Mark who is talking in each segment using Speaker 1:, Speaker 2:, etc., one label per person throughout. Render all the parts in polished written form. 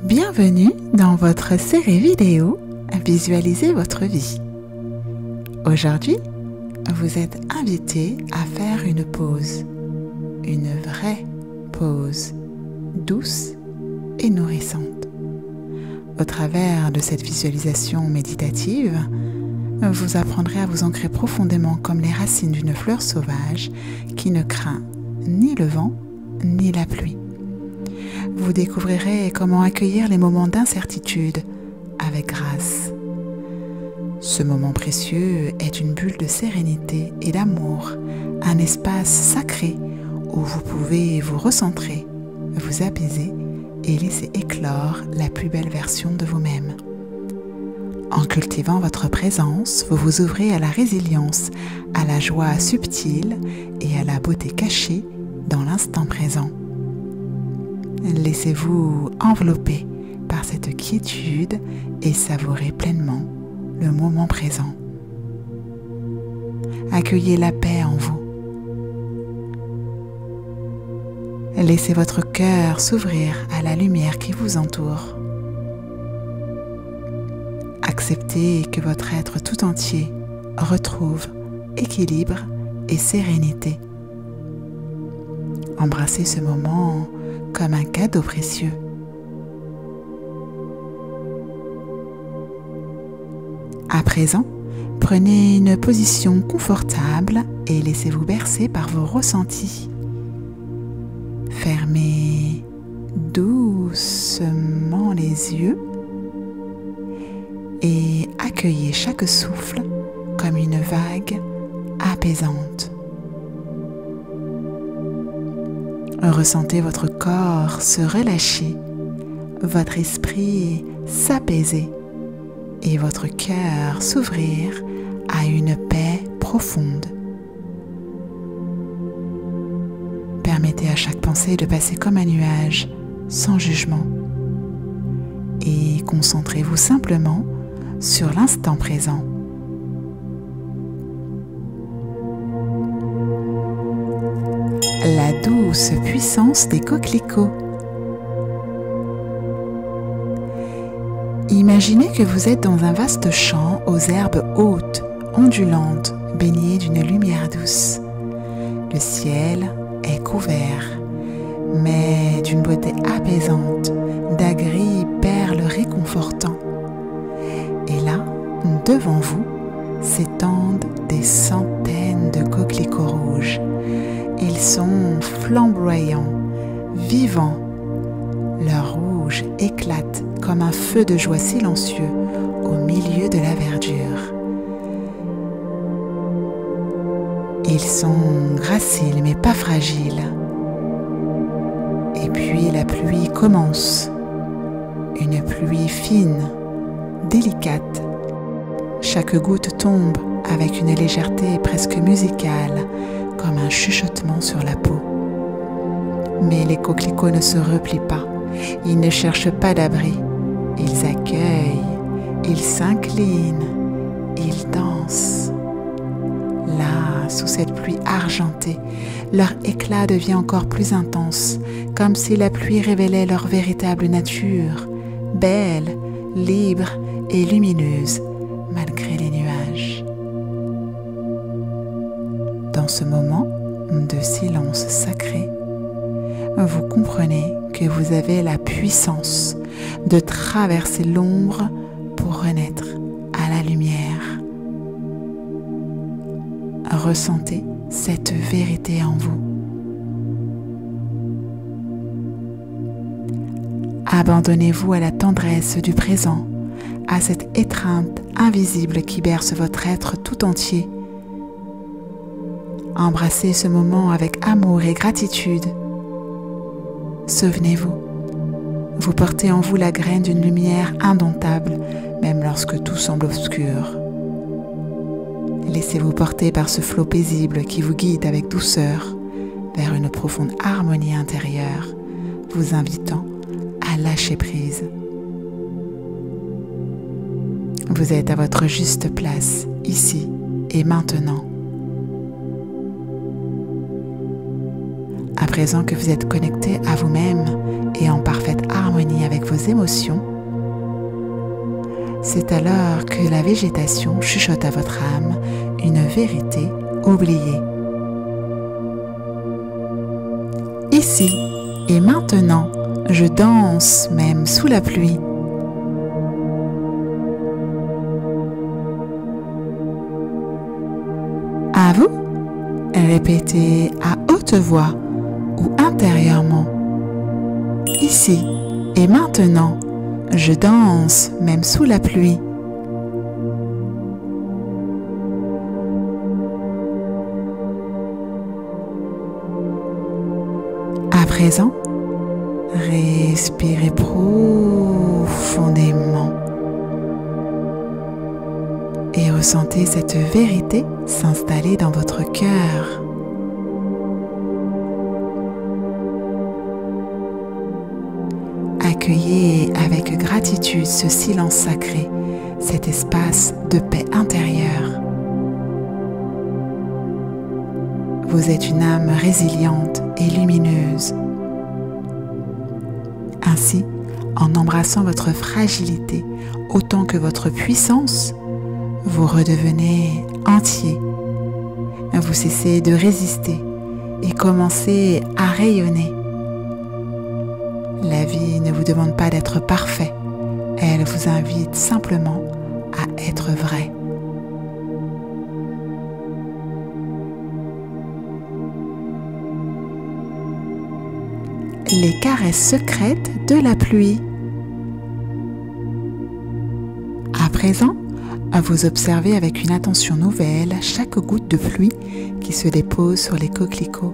Speaker 1: Bienvenue dans votre série vidéo Visualisez votre vie. Aujourd'hui, vous êtes invité à faire une pause, une vraie pause, douce et nourrissante. Au travers de cette visualisation méditative, vous apprendrez à vous ancrer profondément comme les racines d'une fleur sauvage qui ne craint ni le vent ni la pluie. Vous découvrirez comment accueillir les moments d'incertitude avec grâce. Ce moment précieux est une bulle de sérénité et d'amour, un espace sacré où vous pouvez vous recentrer, vous apaiser et laisser éclore la plus belle version de vous-même. En cultivant votre présence, vous vous ouvrez à la résilience, à la joie subtile et à la beauté cachée dans l'instant présent. Laissez-vous envelopper par cette quiétude et savourez pleinement le moment présent. Accueillez la paix en vous. Laissez votre cœur s'ouvrir à la lumière qui vous entoure. Acceptez que votre être tout entier retrouve équilibre et sérénité. Embrassez ce moment comme un cadeau précieux. À présent, prenez une position confortable et laissez-vous bercer par vos ressentis. Fermez doucement les yeux et accueillez chaque souffle comme une vague apaisante. Ressentez votre corps se relâcher, votre esprit s'apaiser et votre cœur s'ouvrir à une paix profonde. Permettez à chaque pensée de passer comme un nuage, sans jugement. Et concentrez-vous simplement sur l'instant présent. La douce puissance des coquelicots. Imaginez que vous êtes dans un vaste champ aux herbes hautes, ondulantes, baignées d'une lumière douce. Le ciel est couvert, mais d'une beauté apaisante, d'agris perles réconfortants. Et là, devant vous, s'étendent des centaines de coquelicots rouges. Ils sont flamboyants, vivants. Leur rouge éclate comme un feu de joie silencieux au milieu de la verdure. Ils sont graciles mais pas fragiles. Et puis la pluie commence. Une pluie fine, délicate. Chaque goutte tombe avec une légèreté presque musicale, comme un chuchotement sur la peau. Mais les coquelicots ne se replient pas, ils ne cherchent pas d'abri, ils accueillent, ils s'inclinent, ils dansent. Là, sous cette pluie argentée, leur éclat devient encore plus intense, comme si la pluie révélait leur véritable nature, belle, libre et lumineuse, malgré les nuages. Dans ce moment de silence sacré, vous comprenez que vous avez la puissance de traverser l'ombre pour renaître à la lumière. Ressentez cette vérité en vous. Abandonnez-vous à la tendresse du présent, à cette étreinte invisible qui berce votre être tout entier. Embrassez ce moment avec amour et gratitude. Souvenez-vous, vous portez en vous la graine d'une lumière indomptable, même lorsque tout semble obscur. Laissez-vous porter par ce flot paisible qui vous guide avec douceur vers une profonde harmonie intérieure, vous invitant à lâcher prise. Vous êtes à votre juste place, ici et maintenant. présent que vous êtes connecté à vous-même et en parfaite harmonie avec vos émotions, c'est alors que la végétation chuchote à votre âme une vérité oubliée. Ici et maintenant, je danse même sous la pluie. À vous, répétez à haute voix ou intérieurement. Ici et maintenant, je danse même sous la pluie. À présent, respirez profondément et ressentez cette vérité s'installer dans votre cœur. Accueillez avec gratitude ce silence sacré, cet espace de paix intérieure. Vous êtes une âme résiliente et lumineuse. Ainsi, en embrassant votre fragilité autant que votre puissance, vous redevenez entier. Vous cessez de résister et commencez à rayonner. La vie ne vous demande pas d'être parfait, elle vous invite simplement à être vrai. Les caresses secrètes de la pluie. À présent, vous observez avec une attention nouvelle chaque goutte de pluie qui se dépose sur les coquelicots,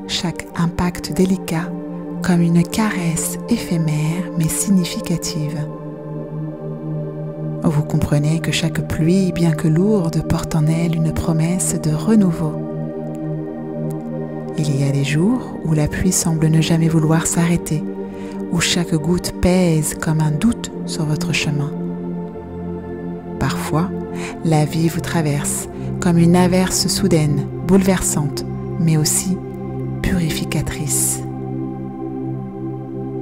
Speaker 1: chaque impact délicat comme une caresse éphémère mais significative. Vous comprenez que chaque pluie, bien que lourde, porte en elle une promesse de renouveau. Il y a des jours où la pluie semble ne jamais vouloir s'arrêter, où chaque goutte pèse comme un doute sur votre chemin. Parfois, la vie vous traverse comme une averse soudaine, bouleversante, mais aussi purificatrice.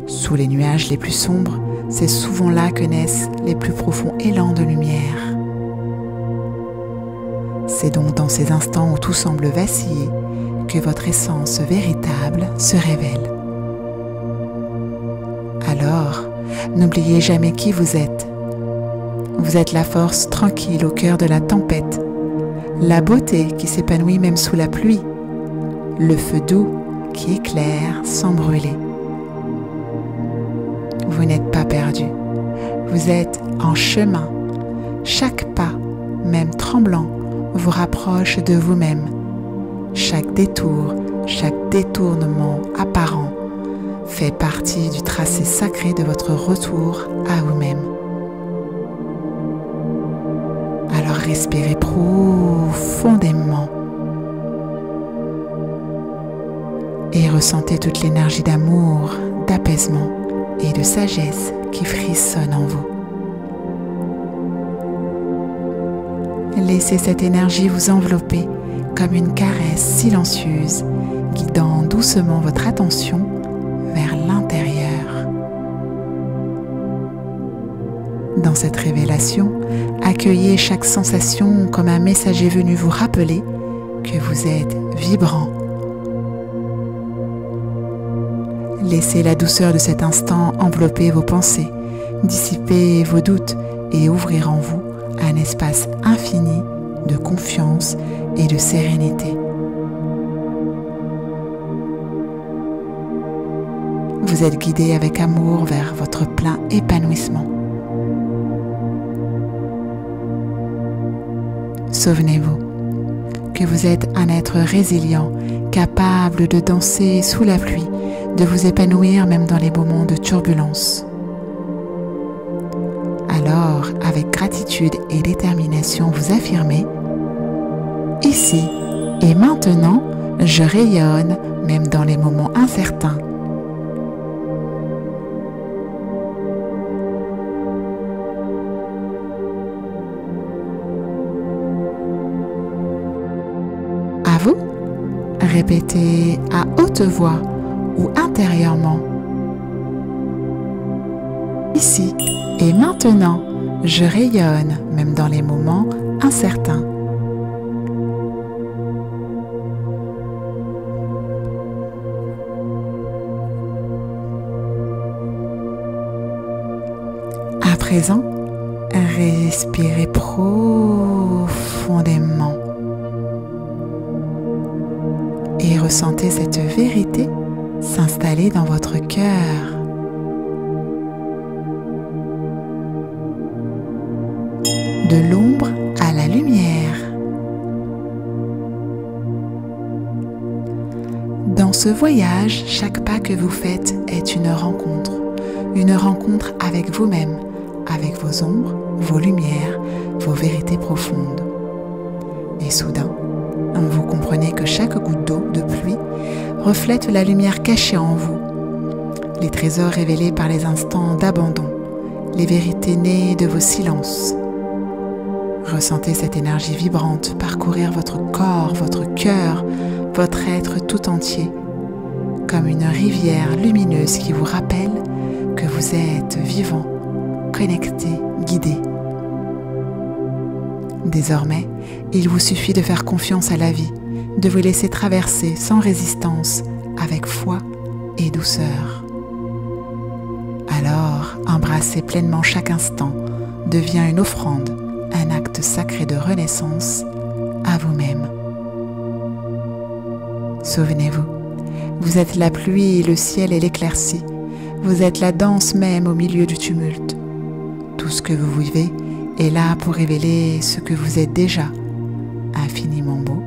Speaker 1: Sous les nuages les plus sombres, c'est souvent là que naissent les plus profonds élans de lumière. C'est donc dans ces instants où tout semble vaciller que votre essence véritable se révèle. Alors, n'oubliez jamais qui vous êtes. Vous êtes la force tranquille au cœur de la tempête, la beauté qui s'épanouit même sous la pluie, le feu doux qui éclaire sans brûler. Vous n'êtes pas perdu, vous êtes en chemin. Chaque pas, même tremblant, vous rapproche de vous-même. Chaque détour, chaque détournement apparent fait partie du tracé sacré de votre retour à vous-même. Alors respirez profondément et ressentez toute l'énergie d'amour, d'apaisement et de sagesse qui frissonne en vous. Laissez cette énergie vous envelopper comme une caresse silencieuse, guidant doucement votre attention vers l'intérieur. Dans cette révélation, accueillez chaque sensation comme un messager venu vous rappeler que vous êtes vibrant. Laissez la douceur de cet instant envelopper vos pensées, dissiper vos doutes et ouvrir en vous un espace infini de confiance et de sérénité. Vous êtes guidé avec amour vers votre plein épanouissement. Souvenez-vous que vous êtes un être résilient, capable de danser sous la pluie, de vous épanouir même dans les moments de turbulence. Alors, avec gratitude et détermination, vous affirmez « Ici et maintenant, je rayonne même dans les moments incertains. » À vous, Répétez à haute voix ou intérieurement. Ici et maintenant, je rayonne même dans les moments incertains. À présent, respirez profondément et ressentez cette vérité s'installer dans votre cœur. De l'ombre à la lumière. Dans ce voyage, chaque pas que vous faites est une rencontre avec vous-même, avec vos ombres, vos lumières, vos vérités profondes. Et soudain, vous comprenez que chaque goutte d'eau, de pluie, reflète la lumière cachée en vous, les trésors révélés par les instants d'abandon, les vérités nées de vos silences. Ressentez cette énergie vibrante parcourir votre corps, votre cœur, votre être tout entier, comme une rivière lumineuse qui vous rappelle que vous êtes vivant, connecté, guidé. Désormais, il vous suffit de faire confiance à la vie, de vous laisser traverser sans résistance, avec foi et douceur. Alors, embrasser pleinement chaque instant devient une offrande, un acte sacré de renaissance à vous-même. Souvenez-vous, vous êtes la pluie, le ciel et l'éclaircie. Vous êtes la danse même au milieu du tumulte. Tout ce que vous vivez est là pour révéler ce que vous êtes déjà, infiniment beau,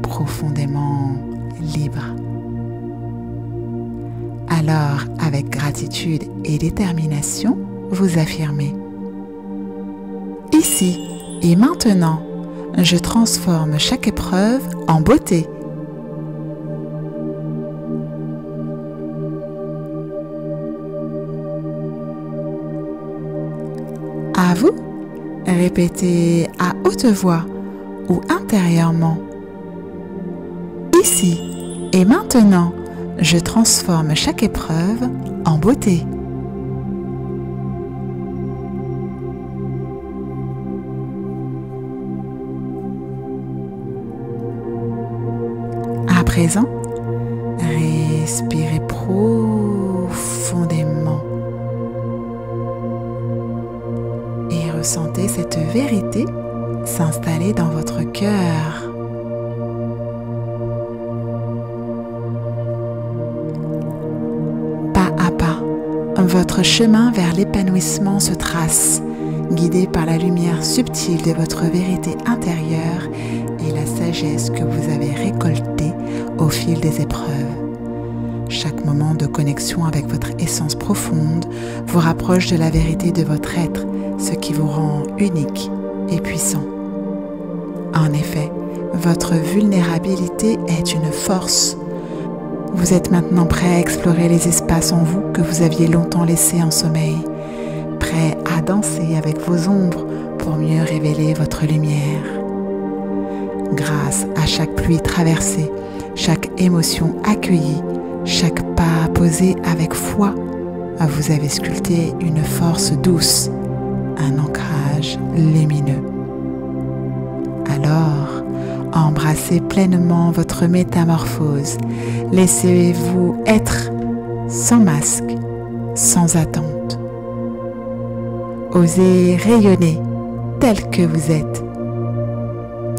Speaker 1: profondément libre. Alors, avec gratitude et détermination, vous affirmez: ici et maintenant, je transforme chaque épreuve en beauté. À vous, répétez à haute voix ou intérieurement. Ici et maintenant, je transforme chaque épreuve en beauté. À présent, respirez profondément et ressentez cette vérité s'installer dans votre cœur. Pas à pas, votre chemin vers l'épanouissement se trace, guidé par la lumière subtile de votre vérité intérieure et la sagesse que vous avez récoltée au fil des épreuves. Chaque moment de connexion avec votre essence profonde vous rapproche de la vérité de votre être, ce qui vous rend unique et puissant. En effet, votre vulnérabilité est une force. Vous êtes maintenant prêt à explorer les espaces en vous que vous aviez longtemps laissés en sommeil, prêt à danser avec vos ombres pour mieux révéler votre lumière. Grâce à chaque pluie traversée, chaque émotion accueillie, chaque pas posé avec foi, vous avez sculpté une force douce, un ancrage lumineux. Alors, embrassez pleinement votre métamorphose. Laissez-vous être sans masque, sans attente. Osez rayonner tel que vous êtes.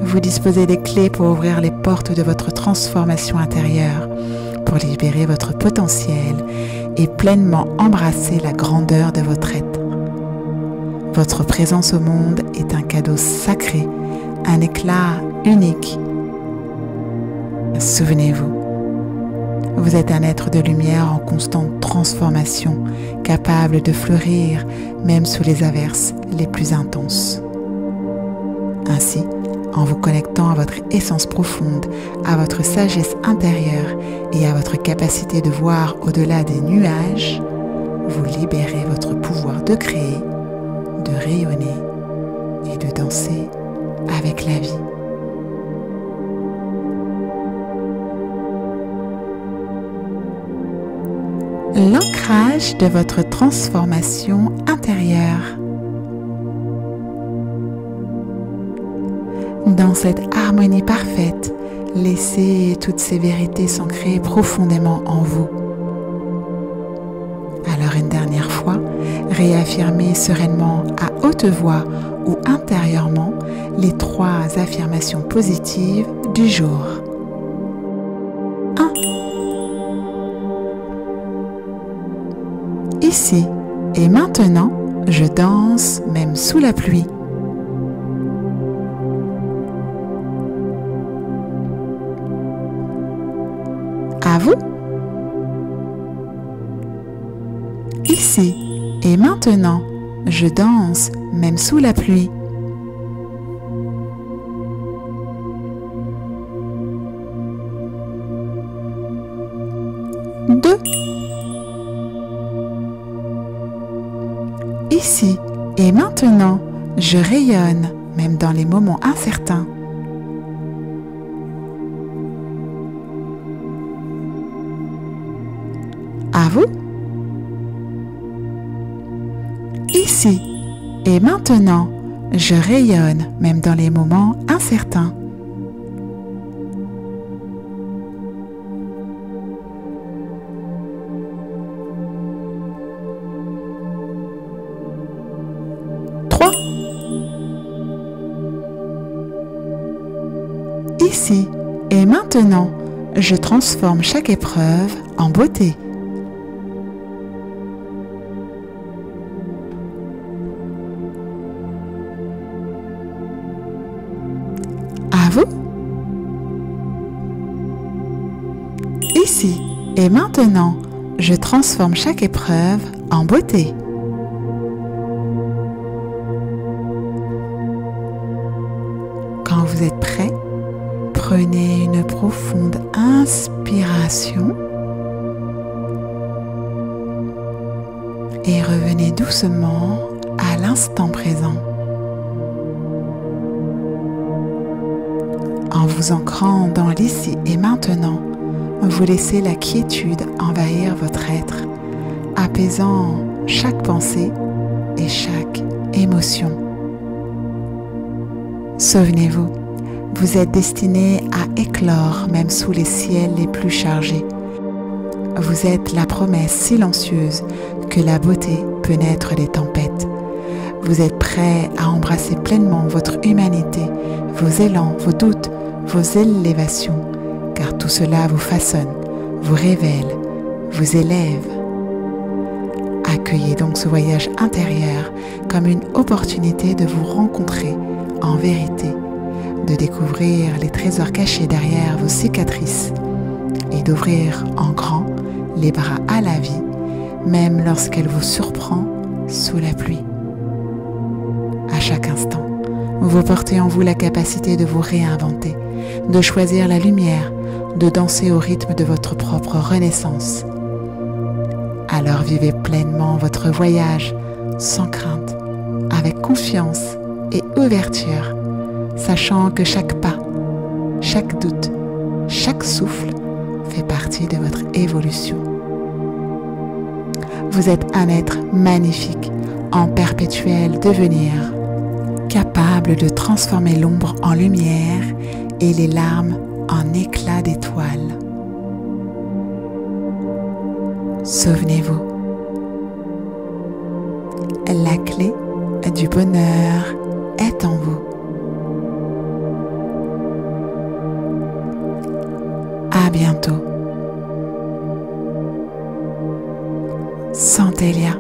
Speaker 1: Vous disposez des clés pour ouvrir les portes de votre transformation intérieure, pour libérer votre potentiel et pleinement embrasser la grandeur de votre être. Votre présence au monde est un cadeau sacré, un éclat unique. Souvenez-vous, vous êtes un être de lumière en constante transformation, capable de fleurir même sous les averses les plus intenses. Ainsi, en vous connectant à votre essence profonde, à votre sagesse intérieure et à votre capacité de voir au-delà des nuages, vous libérez votre pouvoir de créer, de rayonner et de danser avec la vie. l'ancrage de votre transformation intérieure. Dans cette harmonie parfaite, laissez toutes ces vérités s'ancrer profondément en vous. Alors une dernière fois, réaffirmez sereinement à haute voix ou intérieurement les 3 affirmations positives du jour. 1. Ici et maintenant, je danse même sous la pluie. À vous. Ici et maintenant, je danse même sous la pluie. Deux. Ici et maintenant, je rayonne même dans les moments incertains. À vous. Ici et maintenant, je rayonne même dans les moments incertains. Trois. Ici et maintenant, je transforme chaque épreuve en beauté. À vous. Ici et maintenant, je transforme chaque épreuve en beauté. Quand vous êtes prêt, prenez une profonde inspiration et revenez doucement à l'instant présent. En vous ancrant dans l'ici et maintenant, vous laissez la quiétude envahir votre être, apaisant chaque pensée et chaque émotion. Souvenez-vous, vous êtes destiné à éclore même sous les ciels les plus chargés. Vous êtes la promesse silencieuse que la beauté peut naître des tempêtes. Vous êtes prêt à embrasser pleinement votre humanité, vos élans, vos doutes, vos élévations, car tout cela vous façonne, vous révèle, vous élève. Accueillez donc ce voyage intérieur comme une opportunité de vous rencontrer en vérité, de découvrir les trésors cachés derrière vos cicatrices et d'ouvrir en grand les bras à la vie, même lorsqu'elle vous surprend sous la pluie. À chaque instant, vous portez en vous la capacité de vous réinventer, de choisir la lumière, de danser au rythme de votre propre renaissance. Alors vivez pleinement votre voyage sans crainte, avec confiance et ouverture, sachant que chaque pas, chaque doute, chaque souffle fait partie de votre évolution. Vous êtes un être magnifique, en perpétuel devenir, capable de transformer l'ombre en lumière et les larmes en éclats d'étoiles. Souvenez-vous, la clé du bonheur est en vous. À bientôt. Santelia.